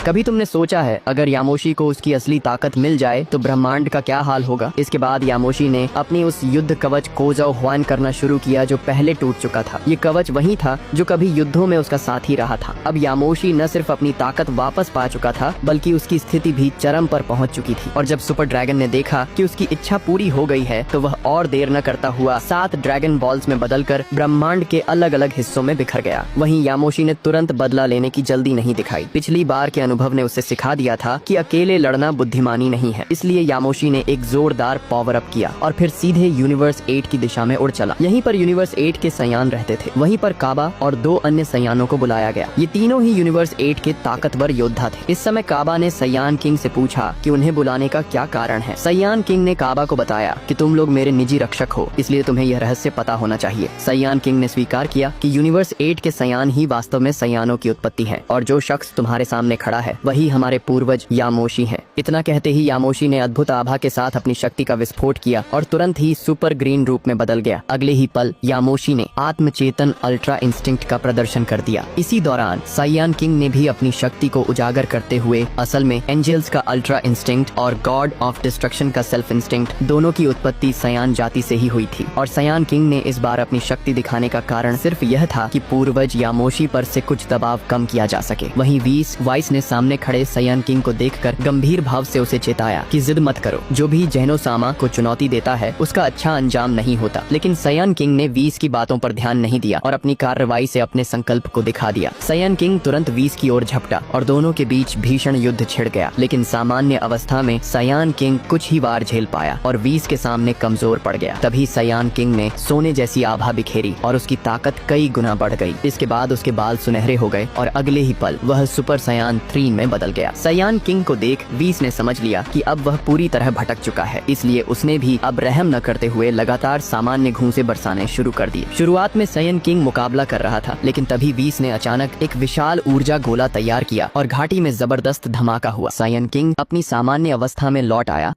कभी तुमने सोचा है अगर यामोशी को उसकी असली ताकत मिल जाए तो ब्रह्मांड का क्या हाल होगा? इसके बाद यामोशी ने अपनी उस युद्ध कवच कोजाओ हुआन करना शुरू किया जो पहले टूट चुका था। ये कवच वही था जो कभी युद्धों में उसका साथी रहा था। अब यामोशी न सिर्फ अपनी ताकत वापस पा चुका था बल्कि उसकी स्थिति भी चरम पर पहुंच चुकी थी। और जब सुपर ड्रैगन ने देखा कि उसकी इच्छा पूरी हो गई है तो वह और देर न करता हुआ 7 ड्रैगन बॉल्स में बदलकर ब्रह्मांड के अलग अलग हिस्सों में बिखर गया। वहीं यामोशी ने तुरंत बदला लेने की जल्दी नहीं दिखाई। पिछली बार के अनुभव ने उसे सिखा दिया था कि अकेले लड़ना बुद्धिमानी नहीं है। इसलिए यामोशी ने एक जोरदार पावर अप किया और फिर सीधे यूनिवर्स 8 की दिशा में उड़ चला। यहीं पर यूनिवर्स 8 के सयान रहते थे। वहीं पर काबा और 2 अन्य सयानों को बुलाया गया। ये तीनों ही यूनिवर्स 8 के ताकतवर योद्धा थे। इस समय काबा ने सयान किंग से पूछा कि उन्हें बुलाने का क्या कारण है। सयान किंग ने काबा को बताया कि तुम लोग मेरे निजी रक्षक हो, इसलिए तुम्हें यह रहस्य पता होना चाहिए। सयान किंग ने स्वीकार किया कि यूनिवर्स 8 के सयान ही वास्तव में सयानों की उत्पत्ति है और जो शख्स तुम्हारे सामने खड़ा है वही हमारे पूर्वज यामोशी हैं। इतना कहते ही यामोशी ने अद्भुत आभा के साथ अपनी शक्ति का विस्फोट किया और तुरंत ही सुपर ग्रीन रूप में बदल गया। अगले ही पल यामोशी ने आत्मचेतन अल्ट्रा इंस्टिंक्ट का प्रदर्शन कर दिया। इसी दौरान सयान किंग ने भी अपनी शक्ति को उजागर करते हुए असल में एंजल्स का अल्ट्रा इंस्टिंक्ट और गॉड ऑफ डिस्ट्रक्शन का सेल्फ इंस्टिंक्ट दोनों की उत्पत्ति सयान जाति से ही हुई थी। और सयान किंग ने इस बार अपनी शक्ति दिखाने का कारण सिर्फ यह था कि पूर्वज यामोशी पर से कुछ दबाव कम किया जा सके। वहीं वाइस ने सामने खड़े सयान किंग को देखकर गंभीर भाव से उसे चेताया कि जिद मत करो, जो भी जेनोसामा को चुनौती देता है उसका अच्छा अंजाम नहीं होता। लेकिन सयान किंग ने वीस की बातों पर ध्यान नहीं दिया और अपनी कार्रवाई से अपने संकल्प को दिखा दिया। सयान किंग तुरंत वीस की ओर झपटा और दोनों के बीच भीषण युद्ध छिड़ गया। लेकिन सामान्य अवस्था में सयान किंग कुछ ही वार झेल पाया और वीस के सामने कमजोर पड़ गया। तभी सयान किंग ने सोने जैसी आभा बिखेरी और उसकी ताकत कई गुना बढ़ गई। इसके बाद उसके बाल सुनहरे हो गए और अगले ही पल वह सुपर सयान 3 में बदल गया। सयान किंग को देख वीस ने समझ लिया कि अब वह पूरी तरह भटक चुका है, इसलिए उसने भी अब रहम न करते हुए लगातार सामान्य घूंसे बरसाने शुरू कर दिए। शुरुआत में सयान किंग मुकाबला कर रहा था, लेकिन तभी वीस ने अचानक एक विशाल ऊर्जा गोला तैयार किया और घाटी में जबरदस्त धमाका हुआ। सयान किंग अपनी सामान्य अवस्था में लौट आया